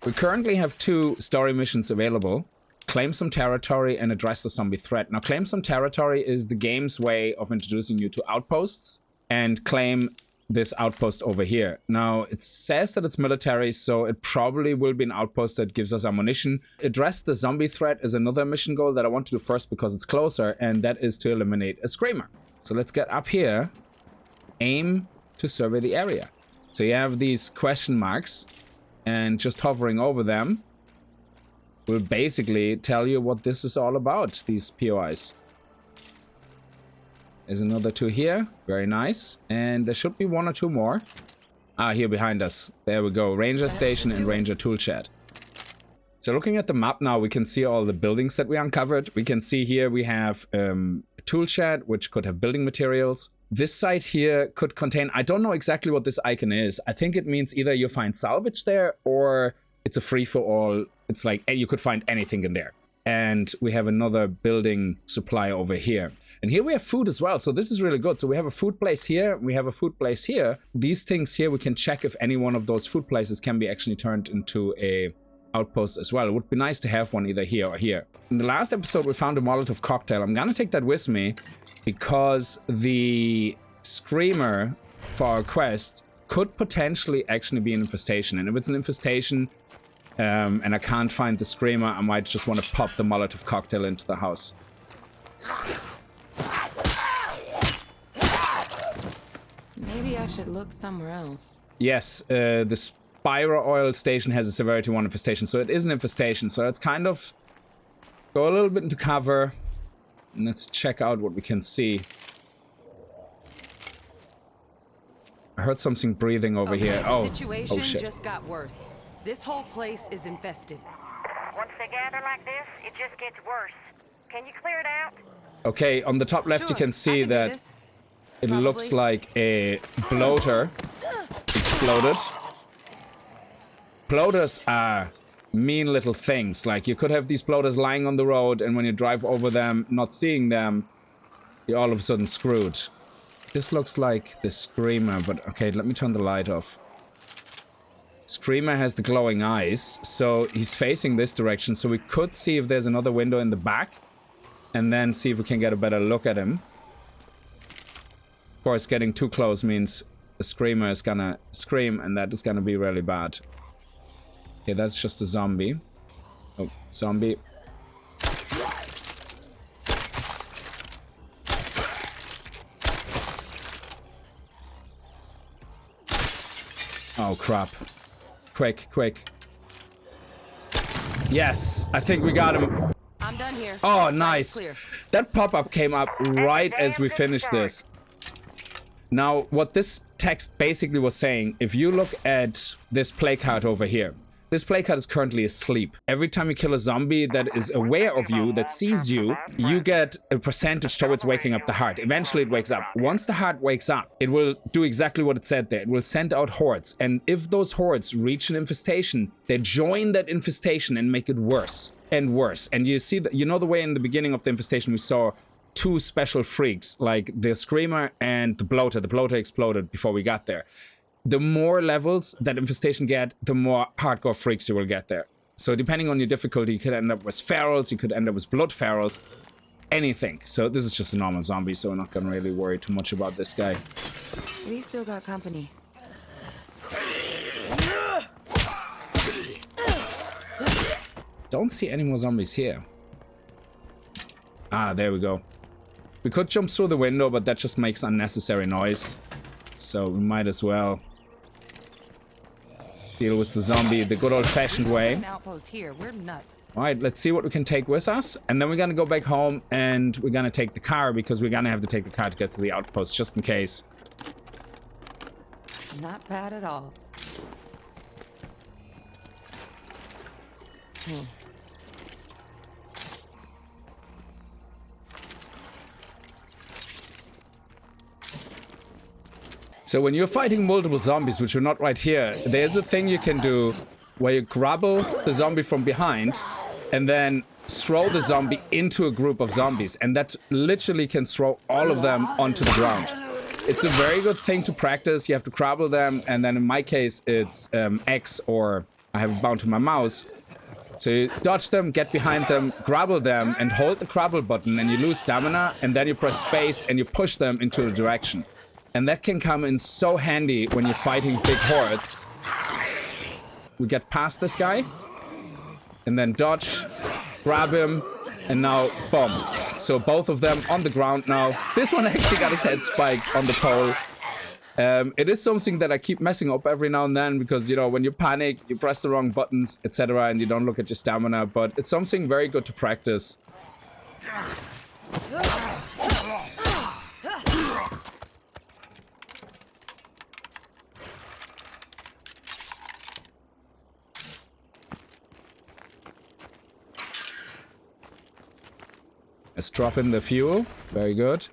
We currently have 2 story missions available. Claim some territory and address the zombie threat. Now, claim some territory is the game's way of introducing you to outposts, and claim this outpost over here. Now, it says that it's military, so it probably will be an outpost that gives us ammunition. Address the zombie threat is another mission goal that I want to do first because it's closer, and that is to eliminate a screamer. So let's get up here. Aim to survey the area. So you have these question marks, and just hovering over them will basically tell you what this is all about, these POIs. There's another 2 here. Very nice. And there should be 1 or 2 more. Ah, here behind us. There we go. Ranger Station and Ranger Toolshed. So looking at the map now, we can see all the buildings that we uncovered. We can see here we have a Toolshed, which could have building materials. This site here could contain... I don't know exactly what this icon is. I think it means either you find salvage there or it's a free-for-all. It's like you could find anything in there. And we have another building supply over here. And here we have food as well, so this is really good. So we have a food place here, we have a food place here. These things here, we can check if any one of those food places can be actually turned into a outpost as well. It would be nice to have one either here or here. In the last episode, we found a Molotov cocktail. I'm gonna take that with me because the screamer for our quest could potentially actually be an infestation. And if it's an infestation and I can't find the screamer, I might just want to pop the Molotov cocktail into the house. Maybe I should look somewhere else. Yes, the Spira oil station has a severity 1 infestation, so it is an infestation. So let's kind of go a little bit into cover and let's check out what we can see. I heard something breathing over here. The situation shit. just got worse. This whole place is infested. Once they gather like this, it just gets worse. Can you clear it out? Okay, on the top left you can see that it looks like a bloater exploded. Bloaters are mean little things. Like, you could have these bloaters lying on the road, and when you drive over them, not seeing them, you're all of a sudden screwed. This looks like the Screamer, but okay, let me turn the light off. Screamer has the glowing eyes, so he's facing this direction, so we could see if there's another window in the back, and then see if we can get a better look at him. Of course, getting too close means the Screamer is gonna scream, and that is gonna be really bad. Okay, that's just a zombie. Oh, zombie. Oh, crap. Quick, quick. Yes, I think we got him. I'm done here. Oh, nice. That pop-up came up right as we finished this. Now, what this text basically was saying, if you look at this play card over here, this play card is currently asleep. Every time you kill a zombie that is aware of you, that sees you, you get a percentage towards waking up the heart. Eventually it wakes up. Once the heart wakes up, it will do exactly what it said there. It will send out hordes. And if those hordes reach an infestation, they join that infestation and make it worse and worse. And you see that, you know, the way in the beginning of the infestation we saw two special freaks, like the Screamer and the Bloater. The Bloater exploded before we got there. The more levels that infestation get, the more hardcore freaks you will get there. So depending on your difficulty, you could end up with ferals, you could end up with blood ferals, anything. So this is just a normal zombie, so we're not gonna really worry too much about this guy. We still got company. Don't see any more zombies here. Ah, there we go. We could jump through the window, but that just makes unnecessary noise. So we might as well deal with the zombie the good old-fashioned way. An outpost here. We're nuts. All right, let's see what we can take with us. And then we're gonna go back home and we're gonna take the car, because we're gonna have to take the car to get to the outpost, just in case. Not bad at all. So when you're fighting multiple zombies, which are not right here, there's a thing you can do where you grapple the zombie from behind and then throw the zombie into a group of zombies. And that literally can throw all of them onto the ground. It's a very good thing to practice. You have to grapple them. And then in my case, it's X or I have it bound to my mouse. So you dodge them, get behind them, grapple them, and hold the grapple button, and you lose stamina, and then you press space and you push them into a direction. And that can come in so handy when you're fighting big hordes. We get past this guy, and then dodge, grab him, and now, boom. So both of them on the ground now. This one actually got his head spiked on the pole. It is something that I keep messing up every now and then because, you know, when you panic, you press the wrong buttons, etc., and you don't look at your stamina, but it's something very good to practice. Let's drop in the fuel. Very good.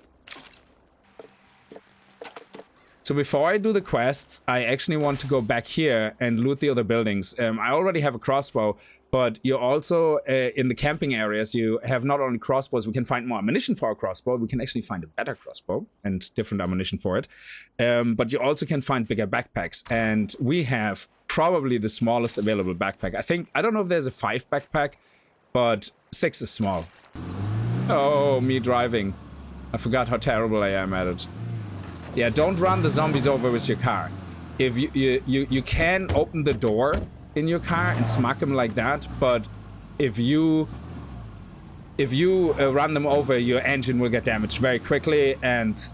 So before I do the quests, I actually want to go back here and loot the other buildings. I already have a crossbow, but you also, in the camping areas, you have not only crossbows, we can find more ammunition for our crossbow, we can actually find a better crossbow and different ammunition for it. But you also can find bigger backpacks, and we have probably the smallest available backpack. I don't know if there's a 5 backpack, but 6 is small. Oh, me driving. I forgot how terrible I am at it. Yeah, don't run the zombies over with your car. If you can open the door in your car and smack them like that, but if you run them over, your engine will get damaged very quickly, and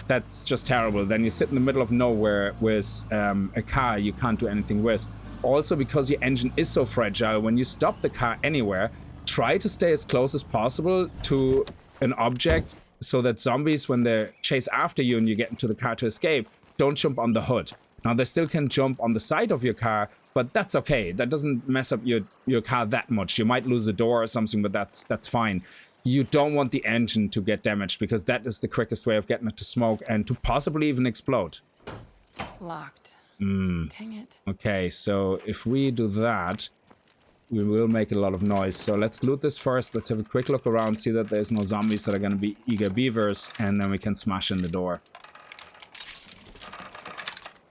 that's just terrible. Then you sit in the middle of nowhere with a car you can't do anything with. Also, because your engine is so fragile, when you stop the car anywhere, try to stay as close as possible to an object so that zombies, when they chase after you and you get into the car to escape, don't jump on the hood. Now, they still can jump on the side of your car, but that's okay. That doesn't mess up your car that much. You might lose a door or something, but that's fine. You don't want the engine to get damaged, because that is the quickest way of getting it to smoke and to possibly even explode. Locked. Dang it. Okay, so if we do that, we will make a lot of noise. So let's loot this first. Let's have a quick look around, see that there's no zombies that are going to be eager beavers, and then we can smash in the door.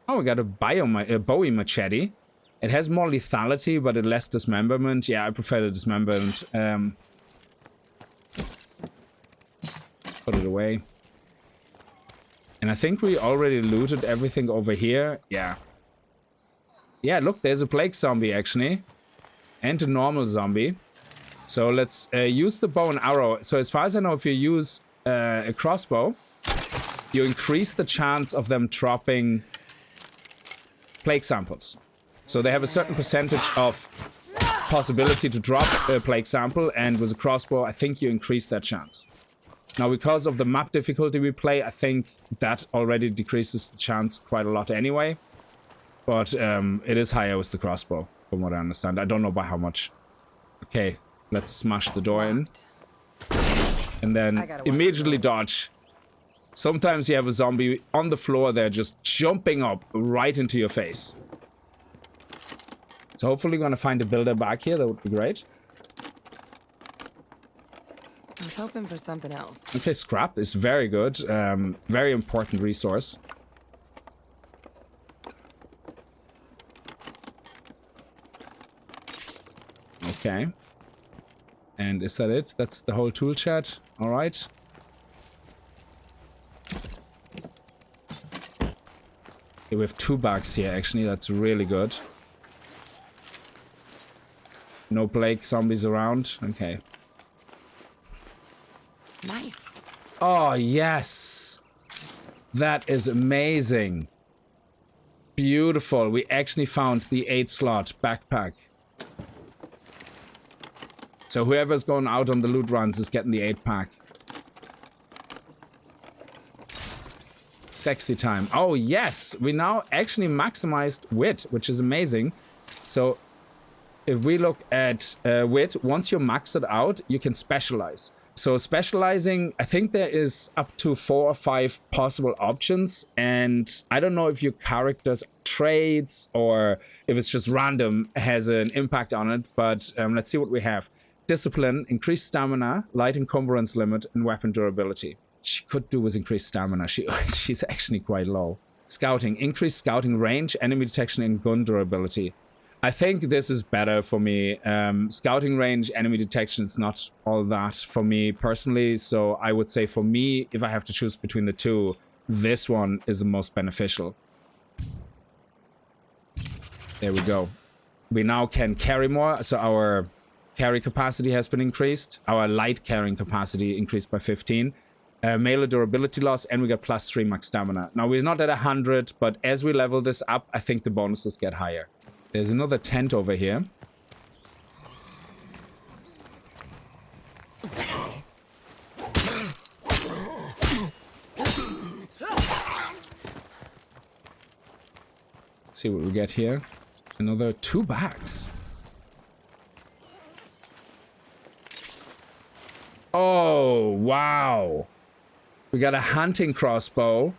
Oh, we got a Bowie machete. It has more lethality, but it less dismemberment. Yeah, I prefer the dismemberment. Let's put it away. And I think we already looted everything over here. Yeah. Yeah, look, there's a plague zombie, actually. And a normal zombie. So let's use the bow and arrow. So as far as I know, if you use a crossbow, you increase the chance of them dropping plague samples. So they have a certain percentage of possibility to drop a plague sample, and with a crossbow, I think you increase that chance. Now, because of the map difficulty we play, I think that already decreases the chance quite a lot anyway. But it is higher with the crossbow, from what I understand. I don't know by how much. Okay, let's smash the door in. And then immediately dodge. Sometimes you have a zombie on the floor there just jumping up right into your face. So hopefully we're going to find a builder back here. That would be great. I was hoping for something else. Okay, scrap is very good. Very important resource. Okay. And is that it? That's the whole tool shed. All right. Okay, we have 2 bags here, actually. That's really good. No plague zombies around. Okay. Nice. Oh, yes. That is amazing. Beautiful. We actually found the 8-slot backpack. So whoever's going out on the loot runs is getting the 8-pack. Sexy time. Oh, yes. We now actually maximized wit, which is amazing. So if we look at wit, once you max it out, you can specialize. So specializing, I think there is up to 4 or 5 possible options. And I don't know if your character's traits or if it's just random has an impact on it. But let's see what we have. Discipline, increased stamina, light encumbrance limit, and weapon durability. She could do with increased stamina. She's actually quite low. Scouting, increased scouting range, enemy detection, and gun durability. I think this is better for me. Scouting range, enemy detection is not all that for me personally. So I would say for me, if I have to choose between the two, this one is the most beneficial. There we go. We now can carry more. So our carry capacity has been increased. Our light carrying capacity increased by 15. Melee durability loss, and we got +3 max stamina. Now we're not at 100, but as we level this up, I think the bonuses get higher. There's another tent over here. Let's see what we get here. Another 2 bags. Oh, wow. We got a hunting crossbow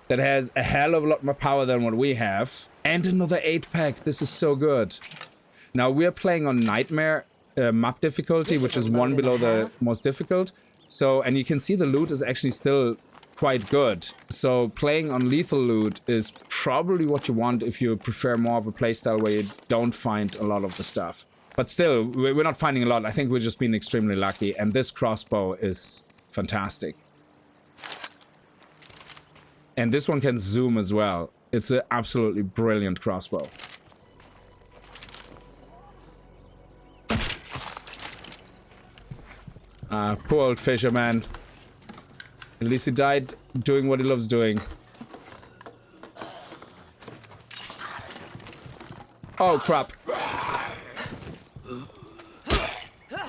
that has a hell of a lot more power than what we have. And another 8-pack. This is so good. Now, we're playing on Nightmare map difficulty, which is one below the most difficult. So, and you can see the loot is actually still quite good. So, playing on lethal loot is probably what you want if you prefer more of a playstyle where you don't find a lot of the stuff. But still, we're not finding a lot. I think we're just being extremely lucky. And this crossbow is fantastic. And this one can zoom as well. It's an absolutely brilliant crossbow. Poor old fisherman. At least he died doing what he loves doing. Oh, crap.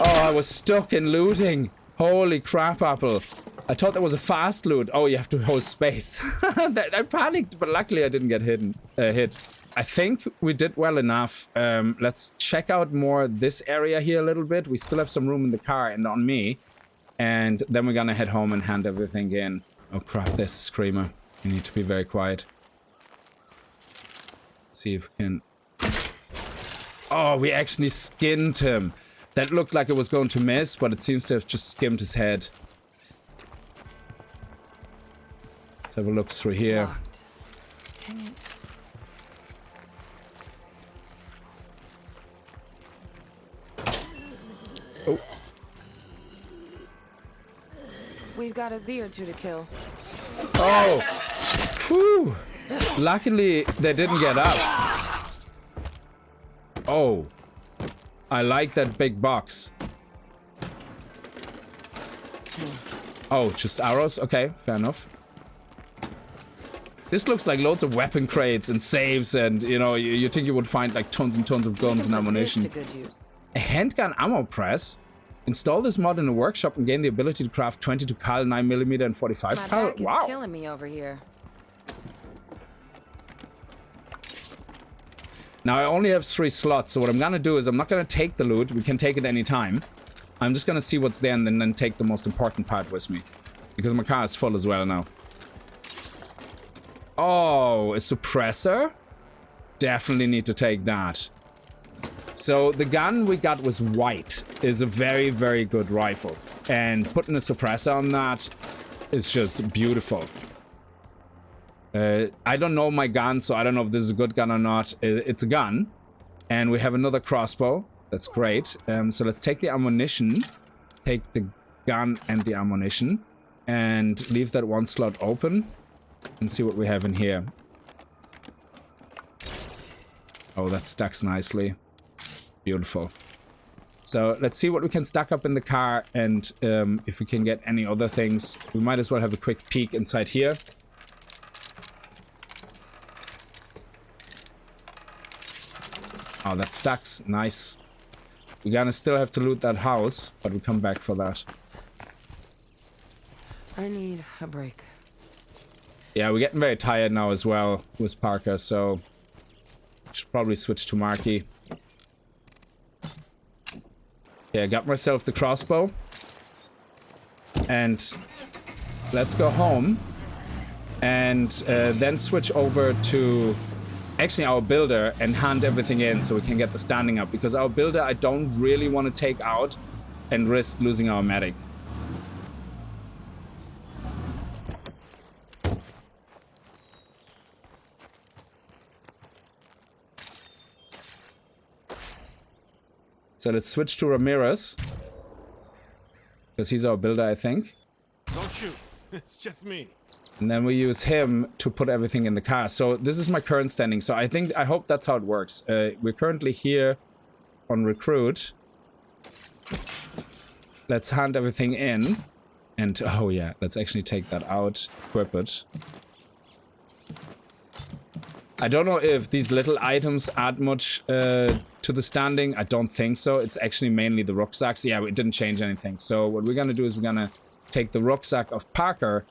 Oh, I was stuck in looting. Holy crap, Apple. I thought that was a fast loot. Oh, you have to hold space. I panicked, but luckily I didn't get hit. I think we did well enough. Let's check out more this area here a little bit. We still have some room in the car and on me. And then we're gonna head home and hand everything in. Oh crap, there's a screamer. We need to be very quiet. Let's see if we can... Oh, we actually skinned him. That looked like it was going to miss, but it seems to have just skimmed his head. Let's have a look through here. Locked. Dang it. Oh. We've got a Z or two to kill. Oh. Whew. Luckily, they didn't get up. Oh. I like that big box. Oh, just arrows? Okay, fair enough. This looks like loads of weapon crates and safes and, you know, you think you would find like tons and tons of guns and ammunition. To good use. A handgun ammo press? Install this mod in a workshop and gain the ability to craft 22 cal, 9mm and 45 My cal. back is Wow. killing me over here. Now I only have 3 slots, so what I'm gonna do is I'm not gonna take the loot. We can take it anytime. I'm just gonna see what's there and then take the most important part with me. Because my car is full as well now. Oh, a suppressor? Definitely need to take that. So the gun we got was white. Is a very, very good rifle. And putting a suppressor on that is just beautiful. I don't know my gun, so I don't know if this is a good gun or not. It's a gun. And we have another crossbow. That's great. So let's take the ammunition. Take the gun and the ammunition. And leave that one slot open. And see what we have in here. Oh, that stacks nicely. Beautiful. So let's see what we can stack up in the car. And if we can get any other things. We might as well have a quick peek inside here. Oh, that stacks. Nice. We're gonna still have to loot that house, but we'll come back for that. I need a break. Yeah, we're getting very tired now as well with Parker, so... should probably switch to Marky. Okay, I got myself the crossbow. And... let's go home. And then switch over to... actually our builder and hand everything in so we can get the standing up, because our builder I don't really want to take out and risk losing our medic. So let's switch to Ramirez. Because he's our builder, I think. Don't shoot. It's just me. And then we use him to put everything in the car. So this is my current standing. So I hope that's how it works. We're currently here on recruit. Let's hand everything in. And, oh yeah, let's actually take that out. Equip it. I don't know if these little items add much to the standing. I don't think so. It's actually mainly the rucksacks. Yeah, it didn't change anything. So what we're gonna do is we're gonna take the rucksack of Parker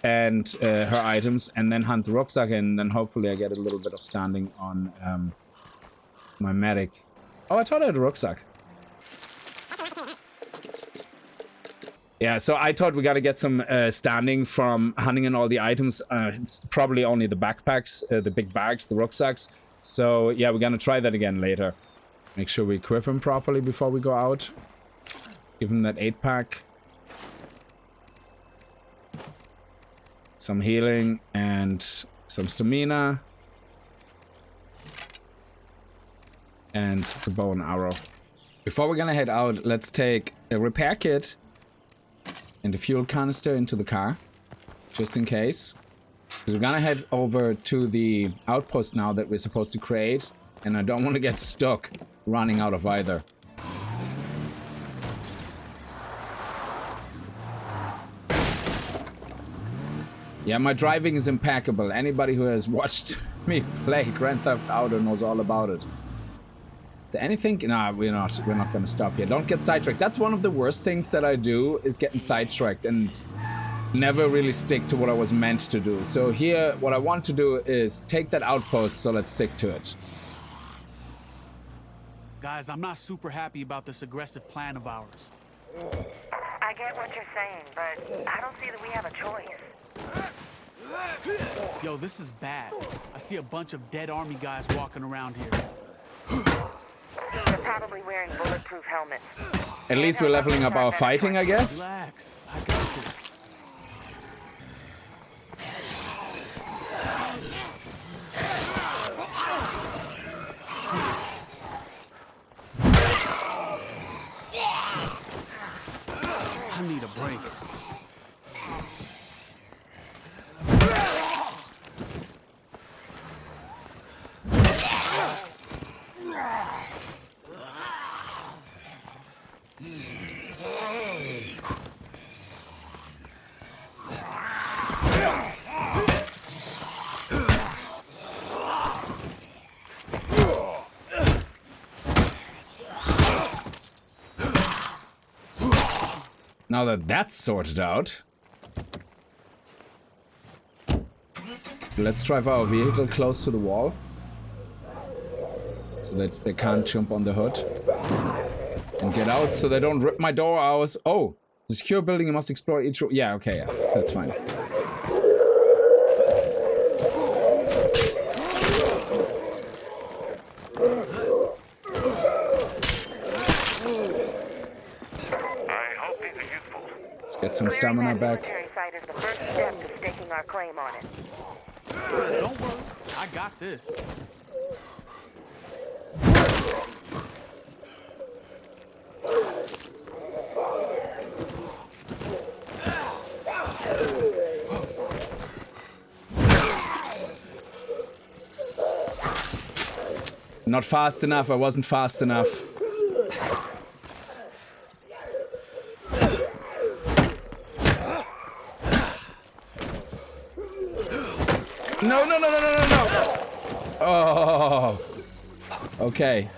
and her items and then hunt the rucksack in, and then hopefully I get a little bit of standing on my medic. Oh, I thought I had a rucksack. Yeah, so I thought we gotta get some standing from hunting in all the items. It's probably only the backpacks, the big bags, the rucksacks. So yeah, we're gonna try that again later. Make sure we equip him properly before we go out. Give him that 8-pack. Some healing and some stamina. And the bow and arrow. Before we're gonna head out, let's take a repair kit and a fuel canister into the car, just in case. Because we're gonna head over to the outpost now that we're supposed to create, and I don't want to get stuck running out of either. Yeah, my driving is impeccable. Anybody who has watched me play Grand Theft Auto knows all about it. Is there anything? Nah, we're not gonna stop here. Don't get sidetracked. That's one of the worst things that I do, is getting sidetracked and never really stick to what I was meant to do. So here, what I want to do is take that outpost, so let's stick to it. Guys, I'm not super happy about this aggressive plan of ours. I get what you're saying, but I don't see that we have a choice. Yo, this is bad. I see a bunch of dead army guys walking around here. They're probably wearing bulletproof helmets. At least we're leveling up our fighting, I guess. Relax, I got this. I need a break. Now that that's sorted out, let's drive our vehicle close to the wall so that they can't jump on the hood and get out, so they don't rip my door out. Oh, the secure building, you must explore each room. Yeah, okay, yeah, that's fine. Get some stamina back. Military site is the first step to staking our claim on it. Don't worry, I got this. Not fast enough, I wasn't fast enough. No, no, no, no, no, no, no! Oh, okay.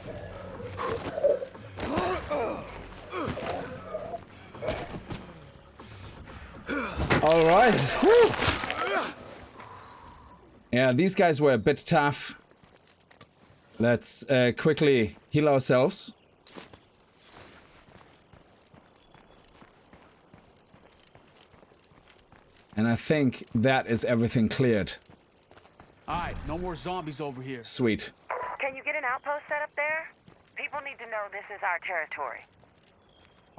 All right. Woo. Yeah, these guys were a bit tough. Let's quickly heal ourselves. And I think that is everything cleared. Alright, no more zombies over here. Sweet. Can you get an outpost set up there? People need to know this is our territory.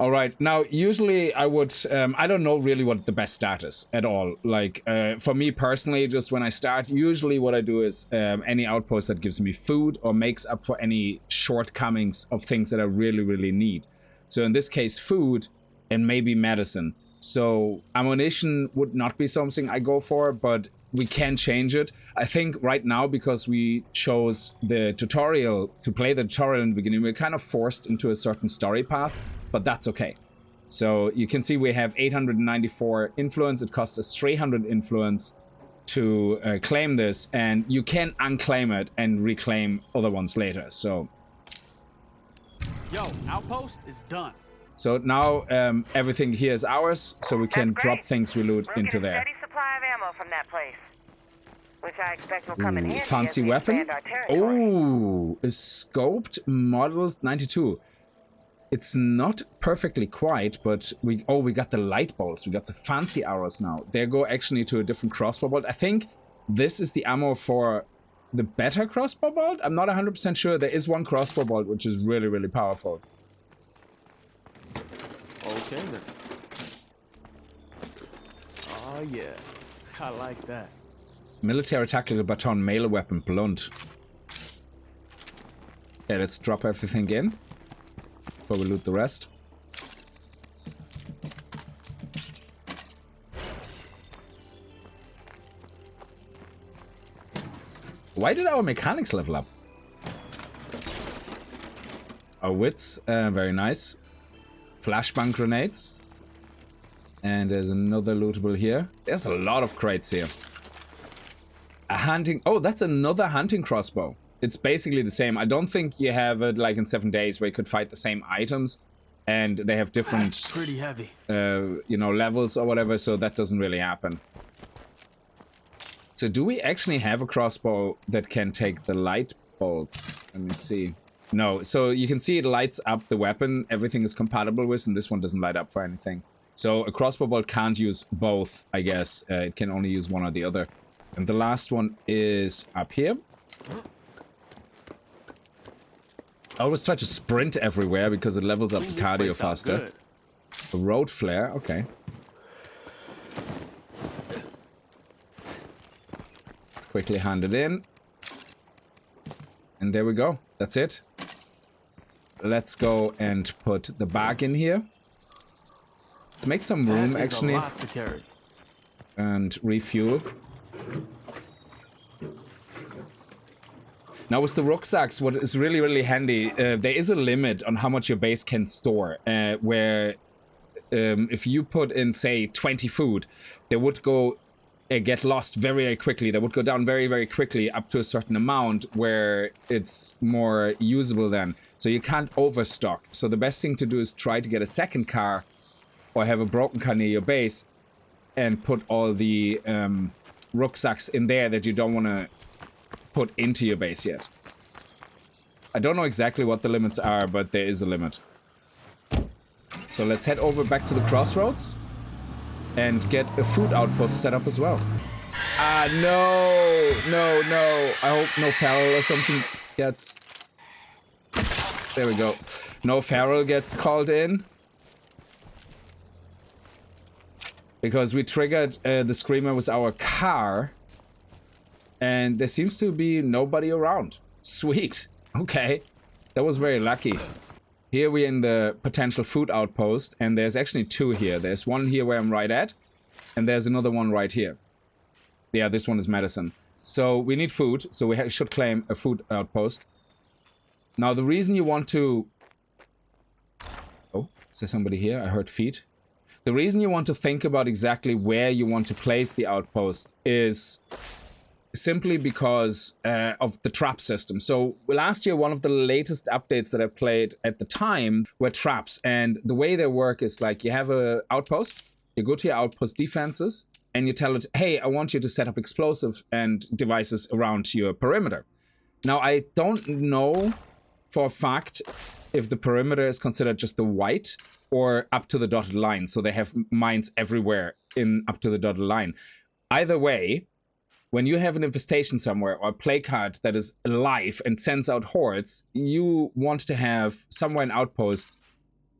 All right, now usually I would, I don't know really what the best stat is at all. Like for me personally, just when I start, usually what I do is any outpost that gives me food or makes up for any shortcomings of things that I really, really need. So in this case, food and maybe medicine. So ammunition would not be something I go for, but we can change it. I think right now, because we chose the tutorial, to play the tutorial in the beginning, we're kind of forced into a certain story path. But that's okay. So you can see we have 894 influence. It costs us 300 influence to claim this, and you can unclaim it and reclaim other ones later. So, Yo, Outpost is done. so now everything here is ours, so we can That's drop great. things we loot We'll into get a there. steady supply of ammo from that place, which I expect will come in handy Fancy as we weapon. expand our territory. Oh, a scoped model 92. It's not perfectly quiet, but we got the light bolts. We got the fancy arrows now. They go actually to a different crossbow bolt. I think this is the ammo for the better crossbow bolt. I'm not 100% sure. There is one crossbow bolt which is really, really powerful. Okay then. Oh yeah, I like that. Military tactical baton, melee weapon, blunt. Yeah, let's drop everything in before we loot the rest. Why did our mechanics level up? Our wits, very nice. Flashbang grenades. And there's another lootable here. There's a lot of crates here. A hunting... Oh, that's another hunting crossbow. It's basically the same. I don't think you have it like in 7 days where you could fight the same items. And they have different... That's pretty heavy. you know, levels or whatever, so that doesn't really happen. So do we actually have a crossbow that can take the light bolts? Let me see. No, so you can see it lights up the weapon. Everything is compatible with, and this one doesn't light up for anything. So a crossbow bolt can't use both, I guess. It can only use one or the other. And the last one is up here. I always try to sprint everywhere because it levels up the This cardio place sounds faster. good. A road flare, okay. Let's quickly hand it in. And there we go. That's it. Let's go and put the bag in here. Let's make some room, That is actually, a lot to carry. and refuel. Now with the rucksacks, what is really, really handy, there is a limit on how much your base can store, where if you put in, say, 20 food, they would go get lost very, very quickly. They would go down very, very quickly up to a certain amount where it's more usable then. So you can't overstock. So the best thing to do is try to get a second car or have a broken car near your base and put all the rucksacks in there that you don't want to put into your base yet. I don't know exactly what the limits are, but there is a limit. So let's head over back to the crossroads and get a food outpost set up as well. No. I hope no feral or something gets... There we go. No feral gets called in. Because we triggered the screamer with our car. And there seems to be nobody around. Sweet. Okay. That was very lucky. Here we're in the potential food outpost, and there's actually two here. There's one here where I'm right at, and there's another one right here. Yeah, this one is medicine. So we need food, so we should claim a food outpost. Now the reason you want to... Oh, is there somebody here? I heard feet. The reason you want to think about exactly where you want to place the outpost is simply because of the trap system. So last year, one of the latest updates that I played at the time were traps. And the way they work is like you have an outpost, you go to your outpost defenses, and you tell it, hey, I want you to set up explosive and devices around your perimeter. Now, I don't know for a fact if the perimeter is considered just the white or up to the dotted line. So they have mines everywhere in up to the dotted line. Either way, when you have an infestation somewhere or a play card that is alive and sends out hordes, you want to have somewhere an outpost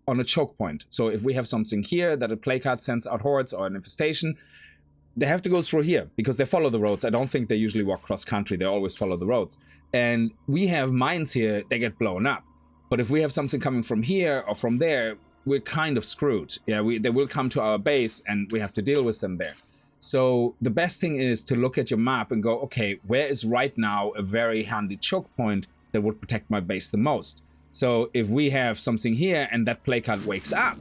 on a choke point. So if we have something here that a placard sends out hordes or an infestation, they have to go through here because they follow the roads. I don't think they usually walk cross country. They always follow the roads. And we have mines here, they get blown up. But if we have something coming from here or from there, we're kind of screwed. Yeah, they will come to our base and we have to deal with them there. So the best thing is to look at your map and go, okay, where is right now a very handy choke point that would protect my base the most? So if we have something here and that placard wakes up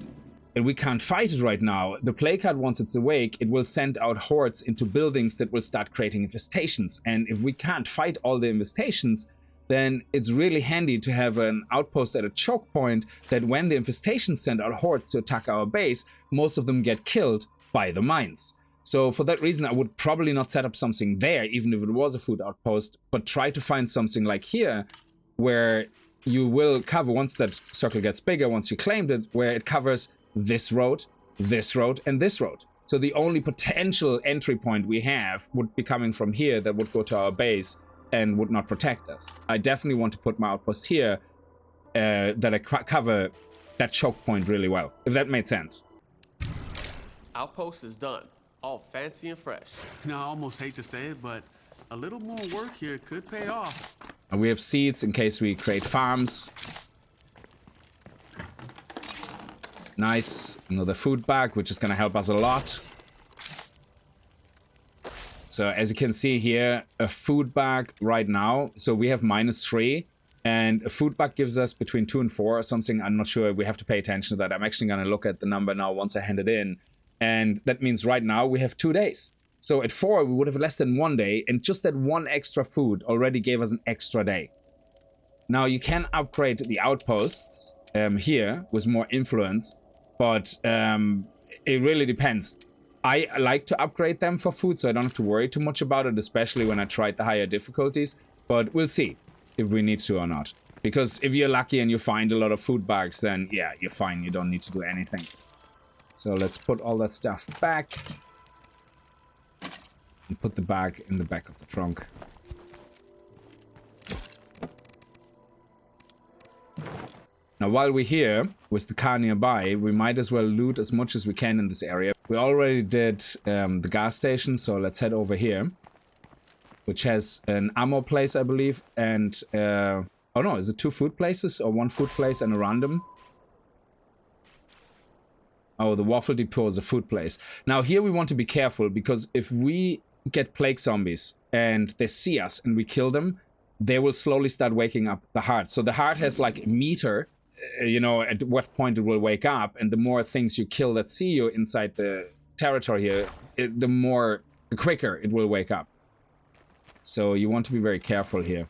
and we can't fight it right now, the placard, once it's awake, it will send out hordes into buildings that will start creating infestations. And if we can't fight all the infestations, then it's really handy to have an outpost at a choke point that when the infestations send out hordes to attack our base, most of them get killed by the mines. So for that reason, I would probably not set up something there, even if it was a food outpost, but try to find something like here, where you will cover, once that circle gets bigger, once you claimed it, where it covers this road, and this road. So the only potential entry point we have would be coming from here that would go to our base and would not protect us. I definitely want to put my outpost here that I cover that choke point really well, if that made sense. Outpost is done. All fancy and fresh. Now, I almost hate to say it, but a little more work here could pay off. And we have seeds in case we create farms. Nice. Another food bag, which is going to help us a lot. So as you can see here, a food bag right now. So we have -3. And a food bag gives us between 2 and 4 or something. I'm not sure. We have to pay attention to that. I'm actually going to look at the number now once I hand it in. And that means right now we have 2 days. So at 4, we would have less than 1 day. And just that one extra food already gave us an extra day. Now you can upgrade the outposts here with more influence. But it really depends. I like to upgrade them for food, so I don't have to worry too much about it, especially when I tried the higher difficulties. But we'll see if we need to or not. Because if you're lucky and you find a lot of food bags, then yeah, you're fine. You don't need to do anything. So let's put all that stuff back. And put the bag in the back of the trunk. Now, while we're here, with the car nearby, we might as well loot as much as we can in this area. We already did the gas station, so let's head over here. Which has an ammo place, I believe, and... oh no, is it 2 food places? Or 1 food place and a random? Oh, the waffle depot is a food place. Now, here we want to be careful, because if we get plague zombies and they see us and we kill them, they will slowly start waking up the heart. So the heart has like a meter... you know, at what point it will wake up, and the more things you kill that see you inside the territory here, the quicker it will wake up. So you want to be very careful here.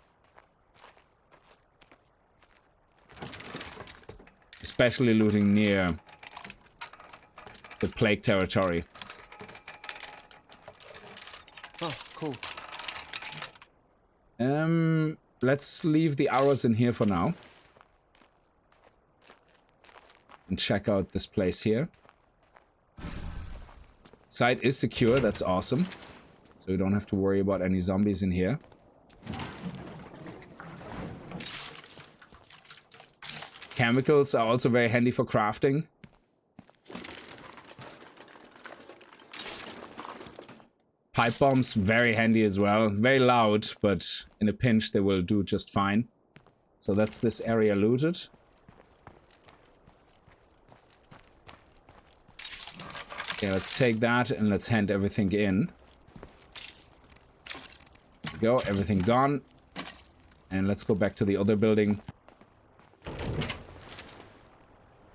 Especially looting near the plague territory. Oh, cool. Let's leave the arrows in here for now. And check out this place here. Site is secure, that's awesome. So we don't have to worry about any zombies in here. Chemicals are also very handy for crafting. Pipe bombs, very handy as well. Very loud, but in a pinch they will do just fine. So that's this area looted. Okay, let's take that and let's hand everything in. There we go, everything gone. And let's go back to the other building.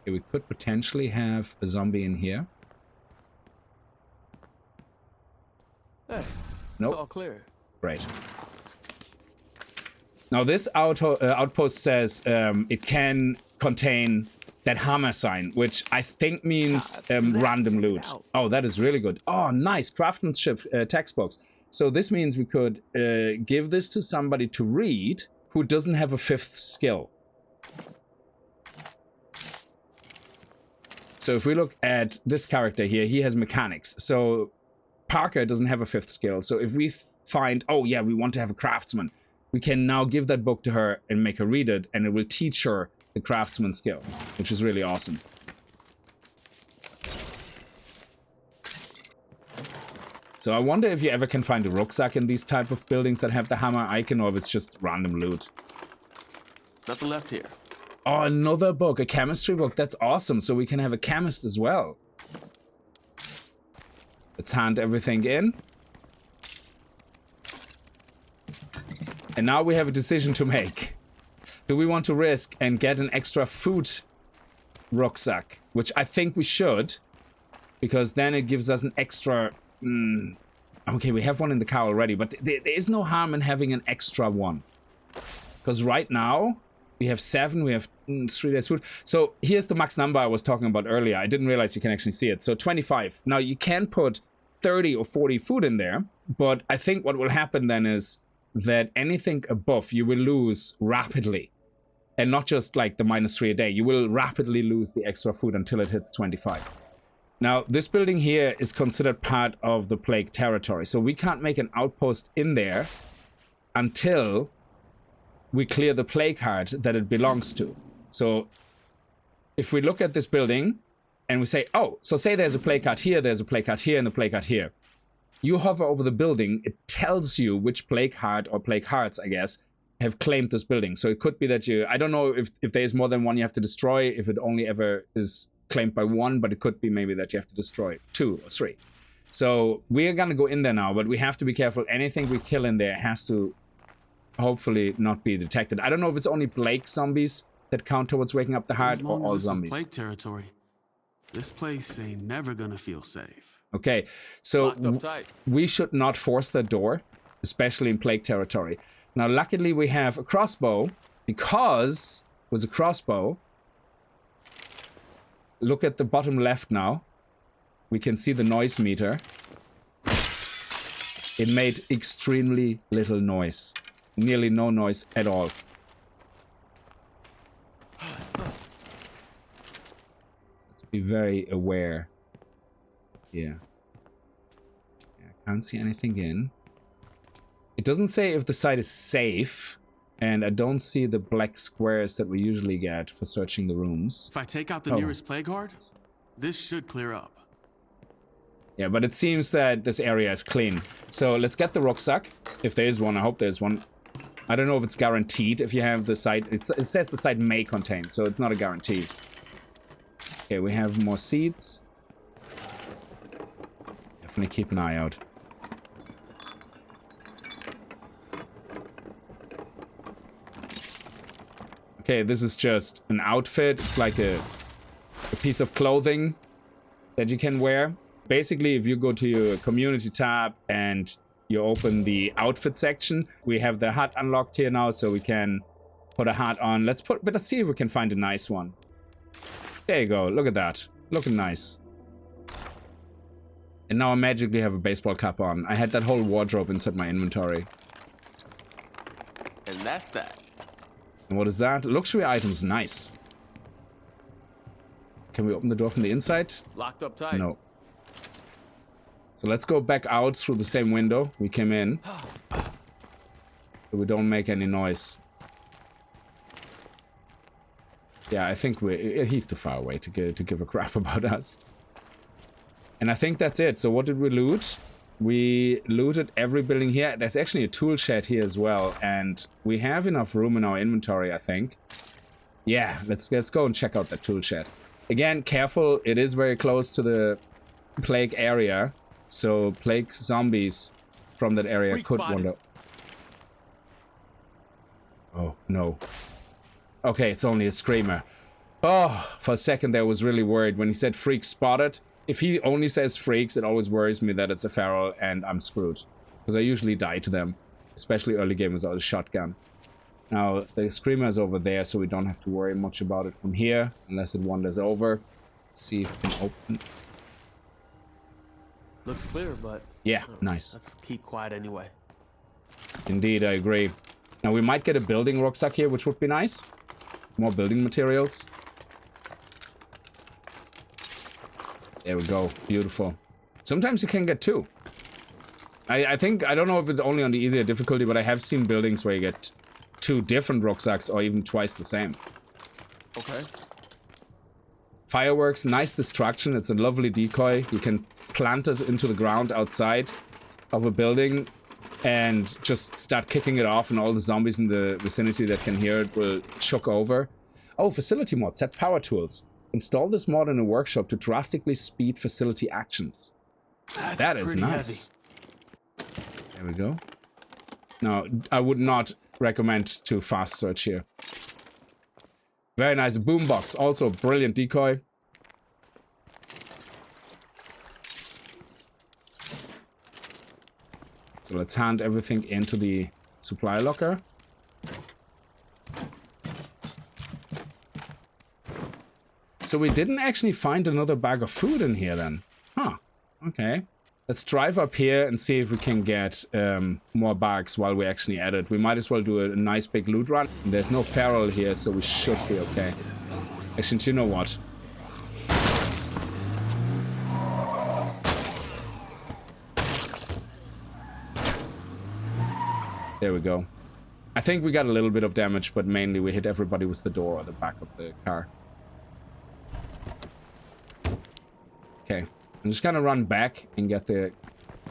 Okay, we could potentially have a zombie in here. Hey, nope. All clear. Great. Now this outpost says it can contain that hammer sign, which I think means random loot. Oh, that is really good. Oh, nice. Craftsmanship textbooks. So this means we could give this to somebody to read who doesn't have a 5th skill. So if we look at this character here, he has mechanics. So Parker doesn't have a 5th skill. So if we find, oh yeah, we want to have a craftsman, we can now give that book to her and make her read it, and it will teach her the craftsman skill, which is really awesome. So I wonder if you ever can find a rucksack in these type of buildings that have the hammer icon, or if it's just random loot. Nothing left here. Oh, another book, a chemistry book. That's awesome. So we can have a chemist as well. Let's hand everything in. And now we have a decision to make. Do we want to risk and get an extra food rucksack? Which I think we should. Because then it gives us an extra... Okay, we have one in the car already. But there is no harm in having an extra one. Because right now, we have 7. We have 3 days food. So here's the max number I was talking about earlier. I didn't realize you can actually see it. So 25. Now you can put 30 or 40 food in there. But I think what will happen then is that anything above you will lose rapidly. And not just like the -3 a day. You will rapidly lose the extra food until it hits 25. Now, this building here is considered part of the plague territory. So we can't make an outpost in there until we clear the plague heart that it belongs to. So if we look at this building and we say, oh, so say there's a plague heart here, there's a plague heart here, and a plague heart here. You hover over the building, it tells you which plague heart or plague hearts, I guess, have claimed this building. So it could be that you, I don't know if there's more than one you have to destroy, if it only ever is claimed by one, but it could be maybe that you have to destroy 2 or 3. So we're gonna go in there now, but we have to be careful. Anything we kill in there has to hopefully not be detected. I don't know if it's only plague zombies that count towards waking up the heart, or all zombies. Plague territory. This place ain't never gonna feel safe. Okay, so Locked up tight. we should not force the door, especially in plague territory. Now, luckily, we have a crossbow, because with a crossbow, look at the bottom left now. We can see the noise meter. It made extremely little noise. Nearly no noise at all. Let's be very aware. Yeah. I can't see anything in. It doesn't say if the site is safe, and I don't see the black squares that we usually get for searching the rooms. If I take out the nearest plague heart, this should clear up. Yeah, but it seems that this area is clean. So let's get the rucksack. If there is one, I hope there's one. I don't know if it's guaranteed if you have the site. It says the site may contain, so it's not a guarantee. Okay, we have more seeds. Definitely keep an eye out. Okay, this is just an outfit. It's like a piece of clothing that you can wear. Basically, if you go to your community tab and you open the outfit section, we have the hat unlocked here now, so we can put a hat on. Let's see if we can find a nice one. There you go. Look at that. Looking nice. And now I magically have a baseball cap on. I had that whole wardrobe inside my inventory. And that's that. And what is that? Luxury items. Nice. Can we open the door from the inside? Locked up tight. No. So let's go back out through the same window we came in. So we don't make any noise. Yeah, I think he's too far away to give a crap about us. And I think that's it. So what did we loot? We looted every building here. There's actually a tool shed here as well. And we have enough room in our inventory, I think. Yeah, let's go and check out that tool shed. Again, careful. It is very close to the plague area. So plague zombies from that area Freak could spotted. wander. Oh, no. Okay, it's only a screamer. Oh, for a second there I was really worried when he said freak spotted. If he only says freaks, it always worries me that it's a feral and I'm screwed. Because I usually die to them. Especially early game without a shotgun. Now, the screamer is over there, so we don't have to worry much about it from here. Unless it wanders over. Let's see if we can open. Looks clear, but Yeah, nice. let's keep quiet anyway. Indeed, I agree. Now, we might get a building rucksack here, which would be nice. More building materials. There we go. Beautiful. Sometimes you can get 2. I think, I don't know if it's only on the easier difficulty, but I have seen buildings where you get 2 different rucksacks or even twice the same. Okay. Fireworks, nice distraction. It's a lovely decoy. You can plant it into the ground outside of a building and just start kicking it off, and all the zombies in the vicinity that can hear it will chuck over. Oh, facility mod, set power tools. Install this mod in a workshop to drastically speed facility actions. That is nice. There we go. No, I would not recommend to fast search here. Very nice. Boombox, also brilliant decoy. So let's hand everything into the supply locker. So we didn't actually find another bag of food in here then. Huh. Okay. Let's drive up here and see if we can get more bags while we actually at it. We might as well do a nice big loot run. There's no feral here, so we should be okay. Actually, do you know what? There we go. I think we got a little bit of damage, but mainly we hit everybody with the door or the back of the car. Okay. I'm just gonna run back and get the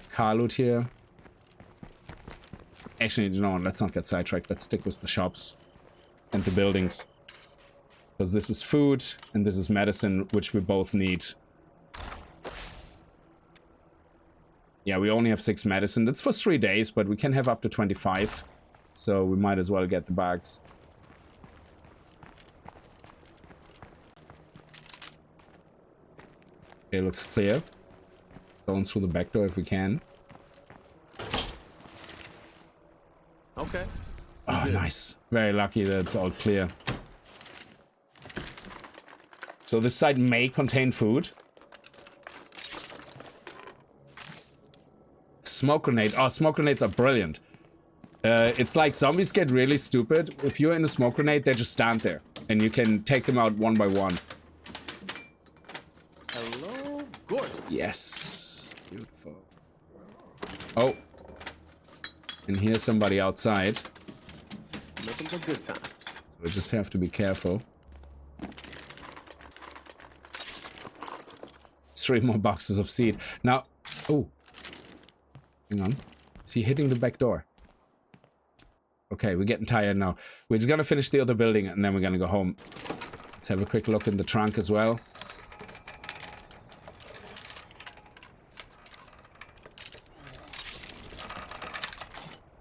car loot here. Actually, you know what? Let's not get sidetracked. Let's stick with the shops and the buildings. Because this is food and this is medicine, which we both need. Yeah, we only have 6 medicine. That's for 3 days, but we can have up to 25. So we might as well get the bags. Okay, looks clear. Going through the back door if we can. Okay. Oh, nice. Very lucky that it's all clear. So this site may contain food. Smoke grenade. Oh, smoke grenades are brilliant. It's like zombies get really stupid. If you're in a smoke grenade, they just stand there. And you can take them out one by one. Hello, gorgeous. Yes. Beautiful. Oh. And here's somebody outside. Nothing but good times. So we just have to be careful. 3 more boxes of seed. Now, oh. Hang on. Is he hitting the back door? Okay, we're getting tired now. We're just gonna finish the other building and then we're gonna go home. Let's have a quick look in the trunk as well.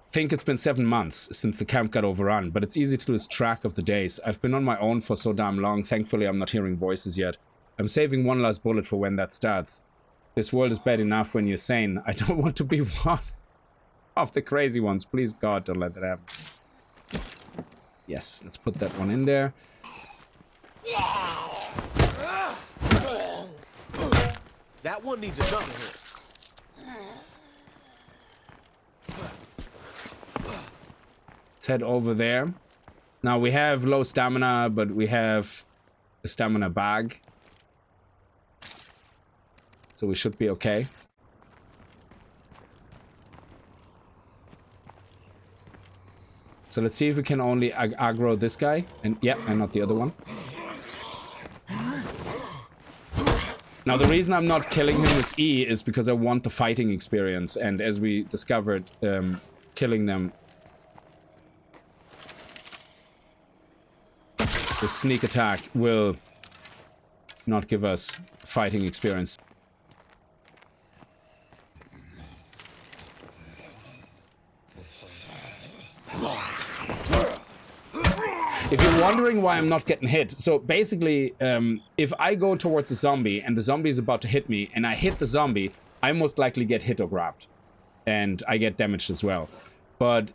I think it's been 7 months since the camp got overrun, but it's easy to lose track of the days. I've been on my own for so damn long. Thankfully, I'm not hearing voices yet. I'm saving one last bullet for when that starts. This world is bad enough when you're sane. I don't want to be one of the crazy ones. Please, God, don't let that happen. Yes, let's put that one in there. That one needs another hit. Let's head over there. Now, we have low stamina, but we have a stamina bag. So we should be okay. So let's see if we can only aggro this guy. And yeah, and not the other one. Now, the reason I'm not killing him with E is because I want the fighting experience. And as we discovered, killing them... the sneak attack will not give us fighting experience. If you're wondering why I'm not getting hit, so basically, if I go towards a zombie and the zombie is about to hit me and I hit the zombie, I most likely get hit or grabbed. And I get damaged as well. But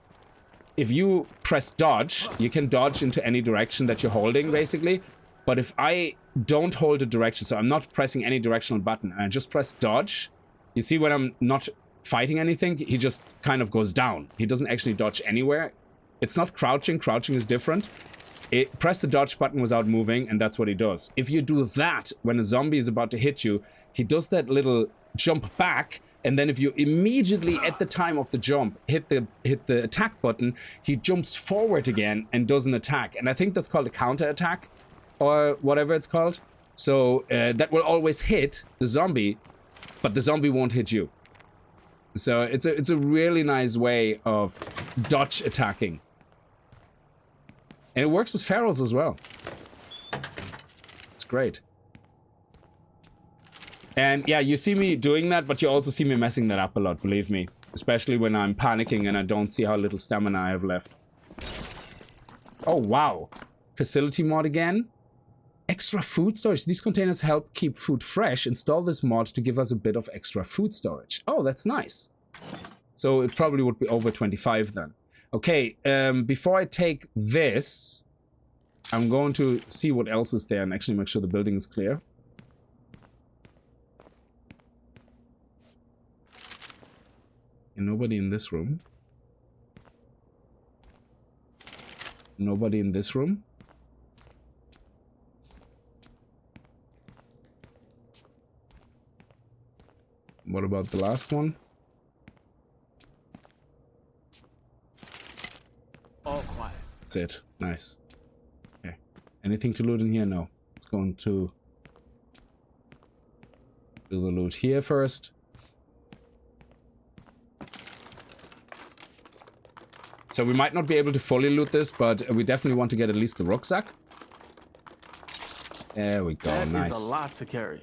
if you press dodge, you can dodge into any direction that you're holding, basically. But if I don't hold a direction, so I'm not pressing any directional button, and I just press dodge, you see when I'm not fighting anything, he just kind of goes down. He doesn't actually dodge anywhere. It's not crouching. Crouching is different. Press the dodge button without moving, and that's what he does. If you do that when a zombie is about to hit you, he does that little jump back, and then if you immediately at the time of the jump hit the attack button, he jumps forward again and does an attack. And I think that's called a counter attack or whatever it's called. So that will always hit the zombie, but the zombie won't hit you. So it's a really nice way of dodge attacking. And it works with ferals as well. It's great. And yeah, you see me doing that, but you also see me messing that up a lot, believe me. Especially when I'm panicking and I don't see how little stamina I have left. Oh, wow. Facility mod again. Extra food storage. These containers help keep food fresh. Install this mod to give us a bit of extra food storage. Oh, that's nice. So it probably would be over 25 then. Okay, before I take this, I'm going to see what else is there and actually make sure the building is clear. And nobody in this room. Nobody in this room. What about the last one? All quiet. That's it. Nice. Okay. Anything to loot in here? No. Let's go into do the loot here first. So we might not be able to fully loot this, but we definitely want to get at least the rucksack. There we go. That Nice. is a lot to carry.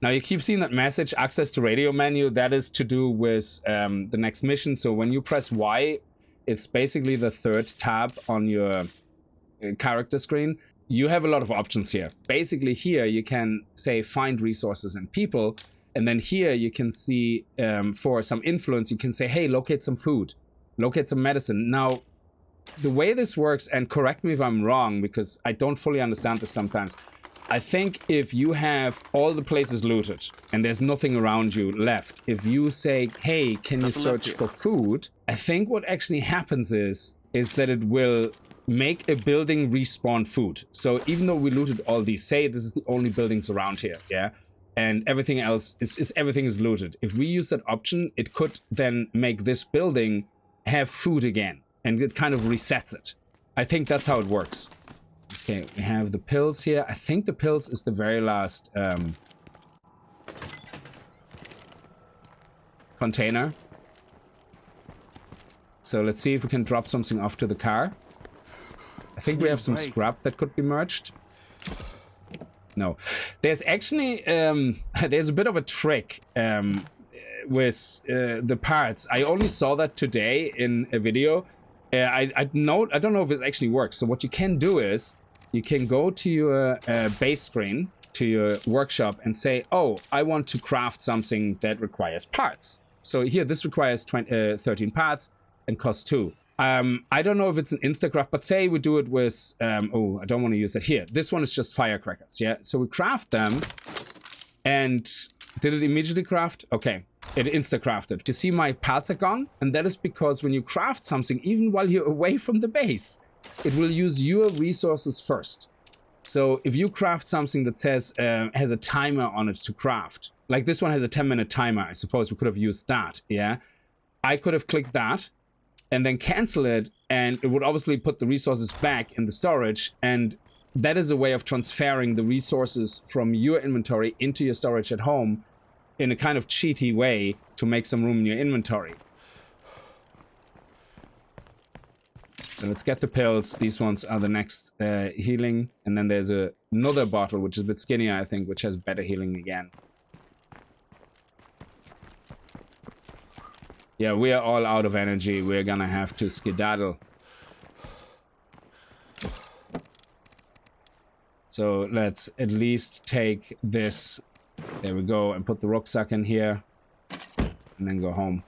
Now you keep seeing that message, access to radio menu. That is to do with the next mission. So when you press Y, it's basically the third tab on your character screen. You have a lot of options here. Basically here you can say find resources and people. And then here you can see for some influence, you can say, hey, locate some food, locate some medicine. Now, the way this works, and correct me if I'm wrong, because I don't fully understand this sometimes. I think if you have all the places looted and there's nothing around you left, if you say, hey, can you search for food? I think what actually happens is that it will make a building respawn food. So even though we looted all these, say this is the only buildings around here, yeah? And everything else everything is looted. If we use that option, it could then make this building have food again, and it kind of resets it. I think that's how it works. Okay, we have the pills here. I think the pills is the very last container. So let's see if we can drop something off to the car. I think we have some scrap that could be merged. No, there's actually there's a bit of a trick with the parts. I only saw that today in a video. I don't know if it actually works. So what you can do is you can go to your base screen, to your workshop, and say, oh, I want to craft something that requires parts. So here, this requires 13 parts and costs 2. I don't know if it's an instacraft, but say we do it with, oh, I don't want to use it here. This one is just firecrackers, yeah? So we craft them, and did it immediately craft? Okay, it insta-crafted. You see my parts are gone, and that is because when you craft something, even while you're away from the base, it will use your resources first. So if you craft something that says, has a timer on it to craft, like this one has a 10-minute timer, I suppose we could have used that, yeah? I could have clicked that, and then cancel it, and it would obviously put the resources back in the storage, and that is a way of transferring the resources from your inventory into your storage at home in a kind of cheaty way to make some room in your inventory. So let's get the pills. These ones are the next healing, and then there's another bottle, which is a bit skinnier, I think, which has better healing again. Yeah, we are all out of energy. We're gonna have to skedaddle. So let's at least take this. There we go, and put the rucksack in here, and then go home.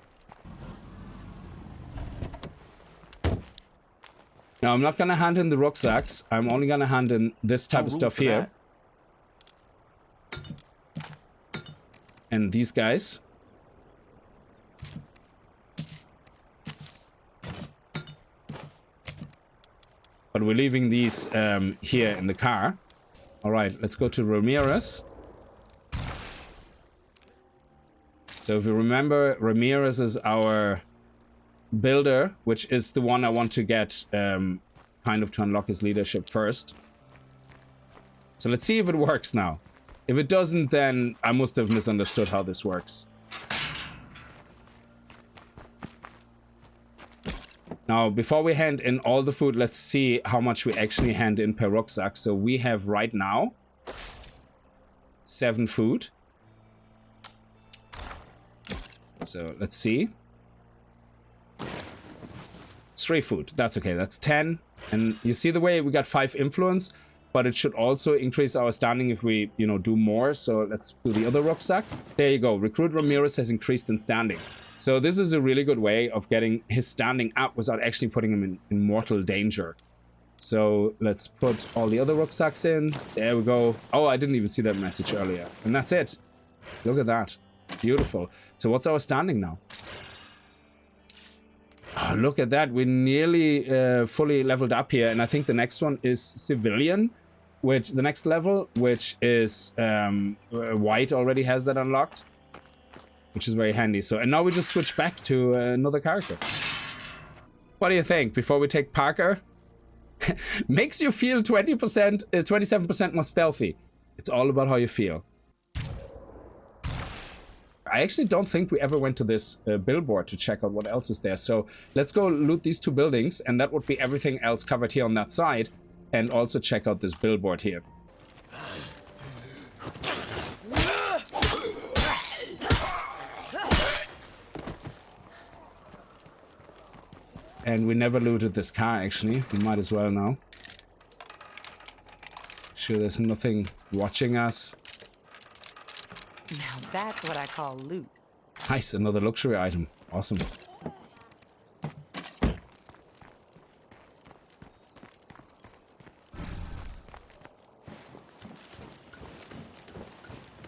Now, I'm not gonna hand in the rucksacks. I'm only gonna hand in this type of stuff here. And these guys. But we're leaving these here in the car. All right, let's go to Ramirez. So if you remember, Ramirez is our builder, which is the one I want to get kind of to unlock his leadership first. So let's see if it works now. If it doesn't, then I must have misunderstood how this works. Now, before we hand in all the food, let's see how much we actually hand in per rucksack. So we have right now 7 food. So let's see. It's 3 food. That's okay. That's 10. And you see the way we got 5 influence, but it should also increase our standing if we, you know, do more. So let's do the other rucksack. There you go. Recruit Ramirez has increased in standing. So this is a really good way of getting his standing up without actually putting him in mortal danger. So let's put all the other rucksacks in. There we go. Oh, I didn't even see that message earlier. And that's it. Look at that. Beautiful. So what's our standing now? Oh, look at that. We're nearly fully leveled up here. And I think the next one is civilian, which the next level, which is white already has that unlocked, which is very handy. So, and now we just switch back to another character. What do you think? Before we take Parker, makes you feel 20%, 27% more stealthy. It's all about how you feel. I actually don't think we ever went to this billboard to check out what else is there. So let's go loot these 2 buildings, and that would be everything else covered here on that side. And also check out this billboard here. And we never looted this car, actually. We might as well now. Sure, there's nothing watching us. Now that's what I call loot. Nice, another luxury item. Awesome.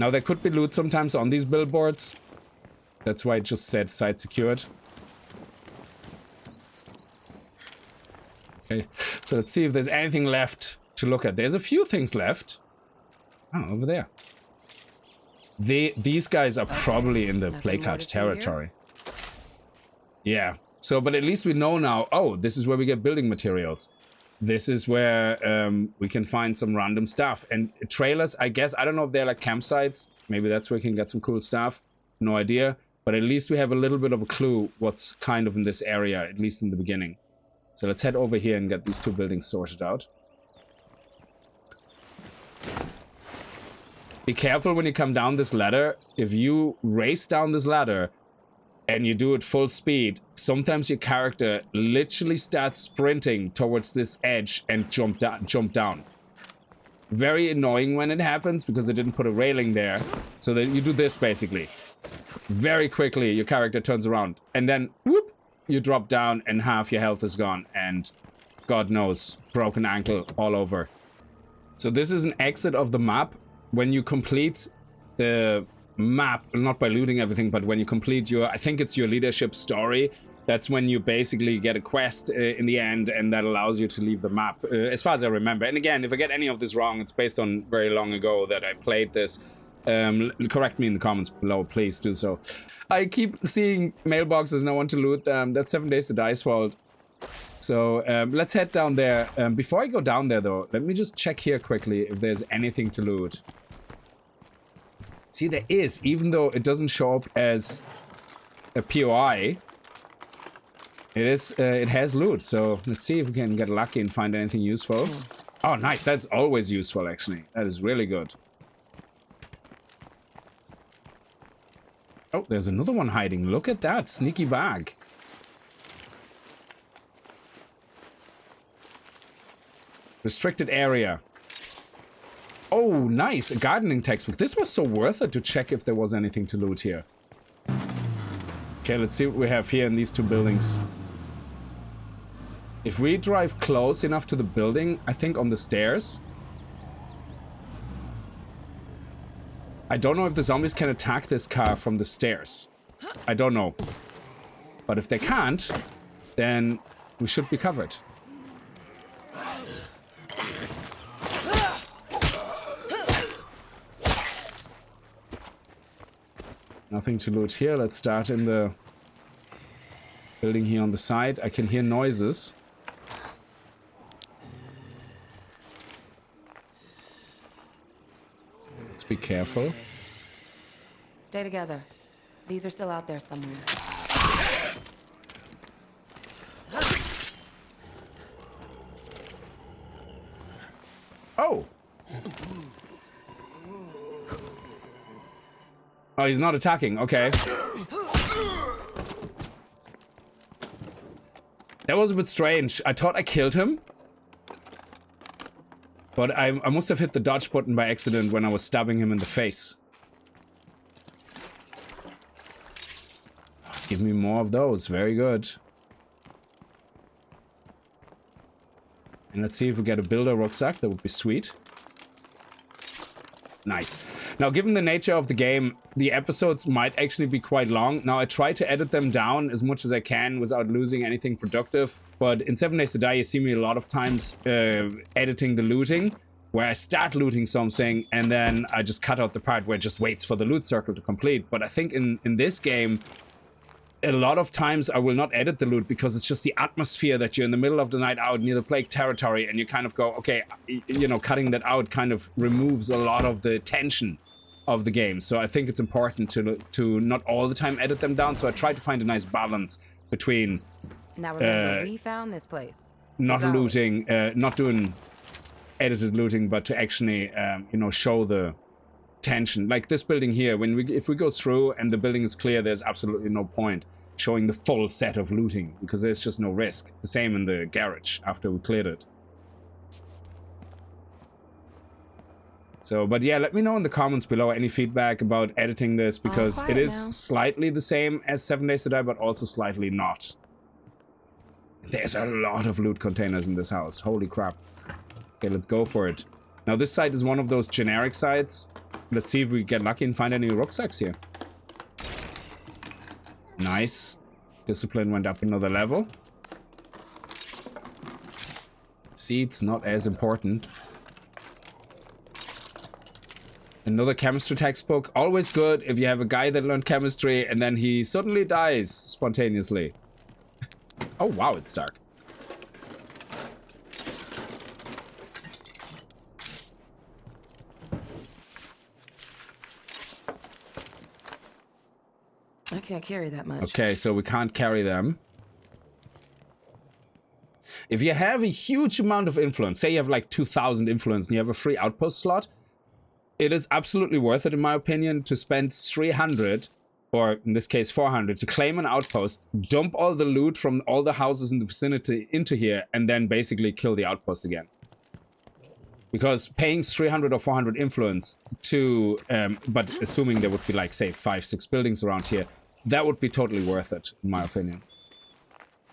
Now, there could be loot sometimes on these billboards. That's why it just said site secured. Okay, so let's see if there's anything left to look at. There's a few things left. Oh, over there. These guys are probably in the play card territory. Yeah. So, but at least we know now, oh, this is where we get building materials. This is where we can find some random stuff. And trailers, I guess, I don't know if they're like campsites. Maybe that's where we can get some cool stuff. No idea. But at least we have a little bit of a clue what's kind of in this area, at least in the beginning. So let's head over here and get these 2 buildings sorted out. Be careful when you come down this ladder. If you race down this ladder and you do it full speed, sometimes your character literally starts sprinting towards this edge and jump down. Very annoying when it happens because they didn't put a railing there. So that you do this basically. Very quickly your character turns around and then whoop, you drop down and half your health is gone and God knows, broken ankle all over. So this is an exit of the map. When you complete the map, not by looting everything, but when you complete your, I think it's your leadership story, that's when you basically get a quest in the end, and that allows you to leave the map, as far as I remember. And again, if I get any of this wrong, it's based on very long ago that I played this. Correct me in the comments below, please do so. I keep seeing mailboxes, no one to loot them. That's 7 Days to Die's fault. So let's head down there. Before I go down there, though, let me just check here quickly if there's anything to loot. See, there is, even though it doesn't show up as a POI. It has loot, so let's see if we can get lucky and find anything useful. Oh, nice. That's always useful, actually. That is really good. Oh, there's another one hiding. Look at that. Sneaky bag. Restricted area. Oh, nice. A gardening textbook. This was so worth it to check if there was anything to loot here. Okay, let's see what we have here in these 2 buildings. If we drive close enough to the building, I think on the stairs. I don't know if the zombies can attack this car from the stairs. I don't know. But if they can't, then we should be covered. Nothing to loot here. Let's start in the building here on the side. I can hear noises. Let's be careful. Stay together. These are still out there somewhere. Oh! Oh, he's not attacking. Okay. That was a bit strange. I thought I killed him. But I must have hit the dodge button by accident when I was stabbing him in the face. Give me more of those. Very good. And let's see if we get a builder rucksack. That would be sweet. Nice. Now, given the nature of the game, the episodes might actually be quite long. Now, I try to edit them down as much as I can without losing anything productive. But in 7 Days to Die, you see me a lot of times editing the looting, where I start looting something and then I just cut out the part where it just waits for the loot circle to complete. But I think in this game, a lot of times I will not edit the loot because it's just the atmosphere that you're in the middle of the night out near the plague territory and you kind of go, okay, you know, cutting that out kind of removes a lot of the tension of the game. So I think it's important to not all the time edit them down. So I try to find a nice balance between Now remember, we found this place. not It's ours. looting, not doing edited looting, but to actually, you know, show the tension. Like this building here, if we go through and the building is clear, there's absolutely no point showing the full set of looting because there's just no risk. The same in the garage after we cleared it. So, but yeah, let me know in the comments below any feedback about editing this because it is slightly the same as 7 Days to Die, but also slightly not. There's a lot of loot containers in this house. Holy crap. Okay, let's go for it. Now this site is one of those generic sites. Let's see if we get lucky and find any rucksacks here. Nice. Discipline went up another level. Seeds, not as important. Another chemistry textbook. Always good if you have a guy that learned chemistry and then he suddenly dies spontaneously. Oh wow, it's dark. I can't carry that much. Okay, so we can't carry them. If you have a huge amount of influence, say you have like 2,000 influence and you have a free outpost slot, it is absolutely worth it, in my opinion, to spend 300, or in this case 400, to claim an outpost, dump all the loot from all the houses in the vicinity into here, and then basically kill the outpost again. Because paying 300 or 400 influence to, but assuming there would be like, say, 5-6 buildings around here, that would be totally worth it, in my opinion.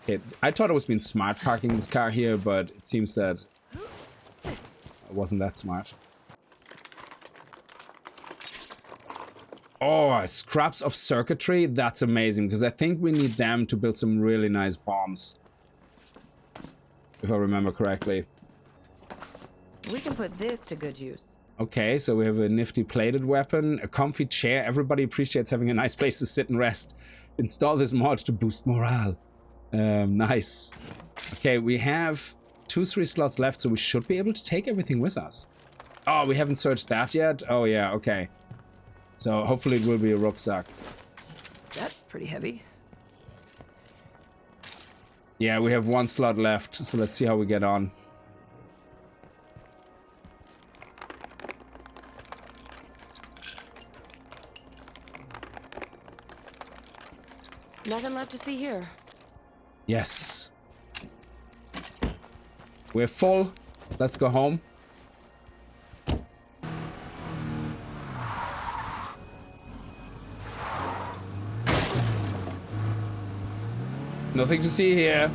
Okay, I thought I was being smart parking this car here, but it seems that it wasn't that smart. Oh, scraps of circuitry, that's amazing, because I think we need them to build some really nice bombs. If I remember correctly. We can put this to good use. Okay, so we have a nifty plated weapon, a comfy chair. Everybody appreciates having a nice place to sit and rest. Install this mod to boost morale. Nice. Okay, we have 2-3 slots left, so we should be able to take everything with us. Oh, we haven't searched that yet? Oh yeah, okay. So hopefully it will be a rucksack. That's pretty heavy. Yeah, we have 1 slot left, so let's see how we get on. Nothing left to see here. Yes. We're full. Let's go home. Nothing to see here.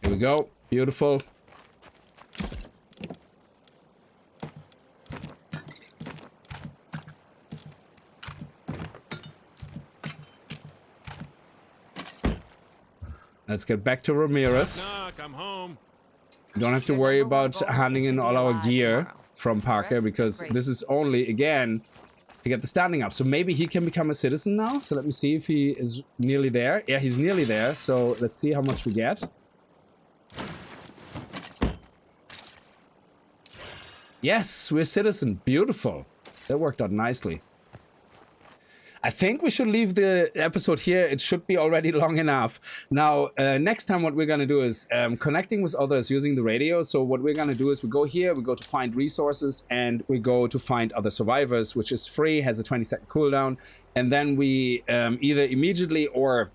Here we go. Beautiful. Let's get back to Ramirez. Knock, I'm home. We don't have to worry about handing in all our gear from Parker because this is only, again, to get the standing up. So maybe he can become a citizen now. So let me see if he is nearly there. Yeah, he's nearly there. So let's see how much we get. Yes, we're citizen. Beautiful. That worked out nicely. I think we should leave the episode here. It should be already long enough. Now, next time what we're going to do is connecting with others using the radio. So what we're going to do is we go here, we go to find resources, and we go to find other survivors, which is free, has a 20-second cooldown. And then we either immediately or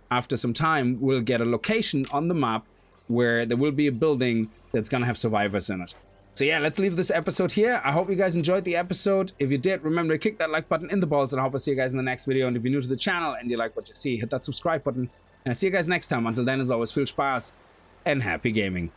after some time, we'll get a location on the map where there will be a building that's going to have survivors in it. So yeah, let's leave this episode here. I hope you guys enjoyed the episode. If you did, remember to kick that like button in the balls, and I hope I'll see you guys in the next video. And if you're new to the channel and you like what you see, hit that subscribe button. And I'll see you guys next time. Until then, as always, viel Spaß and happy gaming.